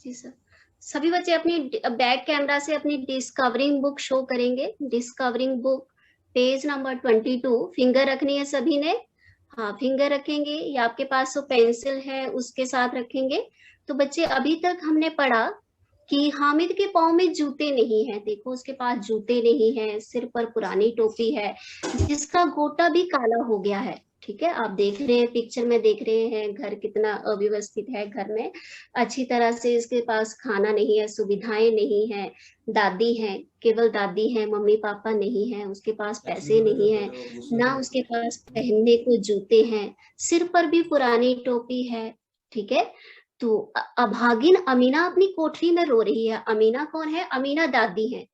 जी sir. सभी बच्चे अपनी बैक कैमरा से अपनी डिस्कवरिंग बुक शो करेंगे। Discovering book page number 22। Finger रखनी है सभी ने। हाँ, फिंगर रखेंगे या आपके पास जो पेंसिल है उसके साथ रखेंगे। तो बच्चे अभी तक हमने पढ़ा कि हामिद के पाँव में जूते नहीं है। देखो उसके पास जूते नहीं है, सिर पर पुरानी टोपी है, जिसका गोटा भी काला हो गया है। ठीक है, आप देख रहे हैं, पिक्चर में देख रहे हैं घर कितना अव्यवस्थित है। घर में अच्छी तरह से इसके पास खाना नहीं है, सुविधाएं नहीं है। दादी है, केवल दादी है, मम्मी पापा नहीं है, उसके पास पैसे नहीं है, ना उसके पास पहनने को जूते हैं, सिर पर भी पुरानी टोपी है। ठीक है, तो अभागिन अमीना अपनी कोठरी में रो रही है। अमीना कौन है? अमीना दादी है।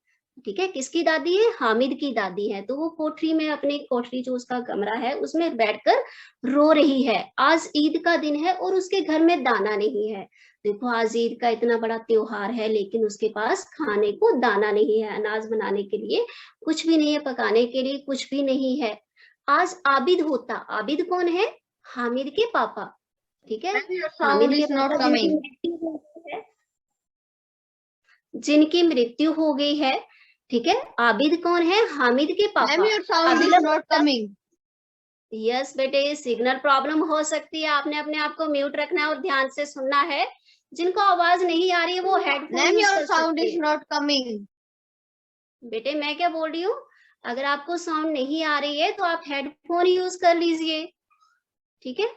ठीक है, किसकी दादी है? हामिद की दादी है। तो वो कोठरी में, अपनी कोठरी जो उसका कमरा है उसमें बैठकर रो रही है। आज ईद का दिन है और उसके घर में दाना नहीं है। देखो, आज ईद का इतना बड़ा त्योहार है लेकिन उसके पास खाने को दाना नहीं है, अनाज बनाने के लिए कुछ भी नहीं है, पकाने के लिए कुछ भी नहीं है। आज आबिद होता। आबिद कौन है? हामिद के पापा। ठीक है, हामिद के पापा जिनकी मृत्यु हो गई है, जिनकी मृत्यु हो गई है। ठीक है, आबिद कौन है? हामिद के पापा। यस बेटे, सिग्नल प्रॉब्लम हो सकती है, आपने अपने आप को म्यूट रखना है और ध्यान से सुनना है। जिनको आवाज नहीं आ रही है वो हेडफोन यूज कर सकते हैं। बेटे मैं क्या बोल रही हूँ, अगर आपको साउंड नहीं आ रही है तो आप हेडफोन यूज कर लीजिए। ठीक है,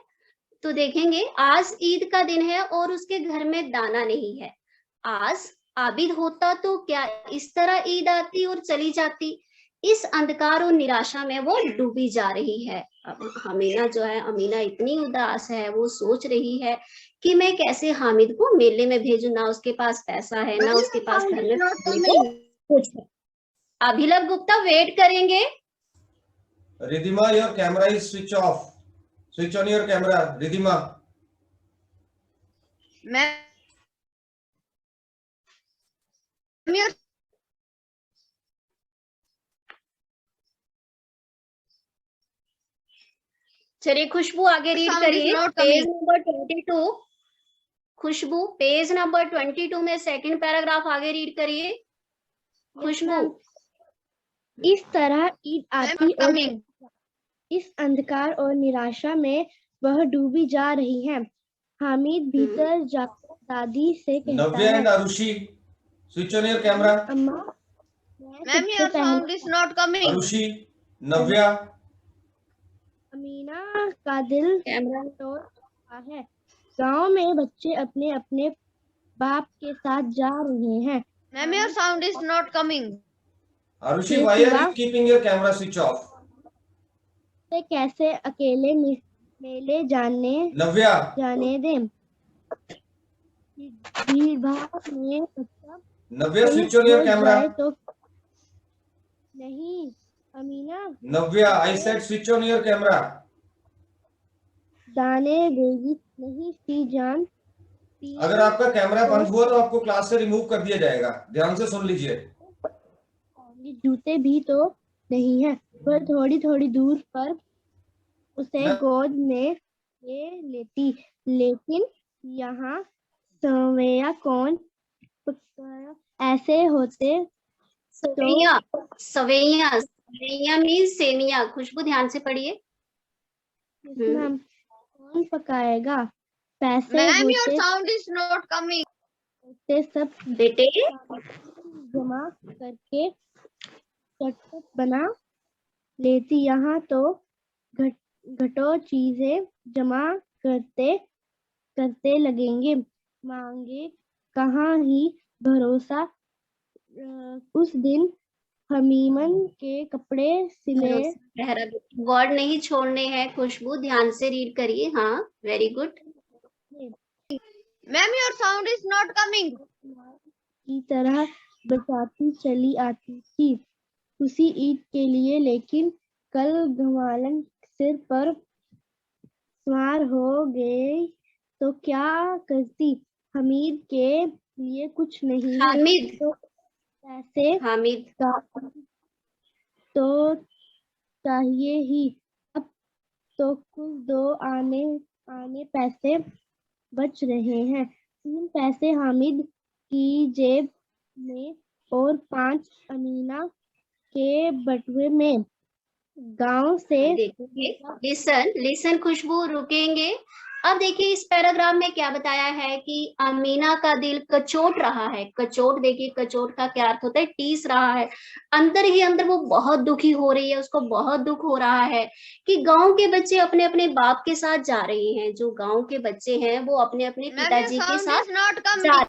तो देखेंगे आज ईद का दिन है और उसके घर में दाना नहीं है। आज आबिद होता तो क्या इस तरह ईद आती और चली जाती? इस अंधकार और निराशा में वो डूबी जा रही है। अब अमीना जो है, अमीना इतनी उदास है, वो सोच रही है कि मैं कैसे हामिद को मेले में भेजूं। ना उसके पास पैसा है, ना उसके पास घर में खाने को कुछ है। अभिलव गुप्ता वेट करेंगे। Ridhima, your camera is switch off. Switch on your camera, Ridhima. चलिए खुशबू आगे रीड करिए पेज नंबर 22। खुशबू पेज नंबर 22 में सेकंड पैराग्राफ आगे रीड करिए। खुशबू। इस तरह ईद आती और इस अंधकार और निराशा में वह डूबी जा रही है। हामिद भीतर जाकर दादी से कहता नव्या है, and Aarushi, switch on your camera. अम्मा, ma'am your sound is not coming. Aarushi, Navya. Amina का दिल कैमरा तोड़ रहा है। गांव में बच्चे अपने अपने बाप के साथ जा रहे हैं। Ma'am your sound is not coming. Arushi, why are you keeping your camera switch off? से कैसे अकेले मेले नव्या, जाने दें। भीड़ भाड़ में बच्चा Navya switch on your camera. तो नहीं Amina, Navya, I said switch on your camera. जाने देगी नहीं सी जान। अगर आपका कैमरा बंद हुआ तो आपको क्लास से रिमूव कर दिया जाएगा। ध्यान से सुन लीजिए। जूते भी तो नहीं है। वह थोड़ी थोड़ी दूर पर उसे गोद में ले लेती, लेकिन यहाँ सवैया कौन पकाया? ऐसे होते सवैया। सवैया, सवैया मीन्स सेमिया। खुशबू ध्यान से पढ़िए। कौन पकाएगा? पैसे ma'am your sound is not coming. होते सब बेटे जमा करके चटपट बना लेती। यहाँ तो घटो चीजें जमा करते करते लगेंगे। मांगे कहाँ ही भरोसा। उस दिन हमीमन के कपड़े सिले। वर्ड नहीं छोड़ने हैं खुशबू, ध्यान से रीड करिए। हाँ, very good. Ma'am your sound is not coming. की तरह बचाती चली आती थी उसी ईद के लिए, लेकिन कल घमालन सिर पर सवार हो गए तो क्या करती? हामिद के लिए कुछ नहीं है हामिद, तो पैसे हामिद का तो चाहिए ही। अब तो कुछ दो आने पैसे बच रहे हैं। 3 पैसे हामिद की जेब में और 5 अमीना के बटुए में। गांव से देखिए, लिसन खुशबू, रुकेंगे। अब देखिए इस पैराग्राफ में क्या बताया है कि अमीना का दिल कचोट रहा है। कचोट, देखिए कचोट का क्या अर्थ होता है, टीस रहा है। अंदर ही अंदर वो बहुत दुखी हो रही है, उसको बहुत दुख हो रहा है कि गांव के बच्चे अपने अपने बाप के साथ जा रहे हैं। जो गांव के बच्चे हैं वो अपने अपने Ma'am, your पिताजी के sound साथ is not जा coming.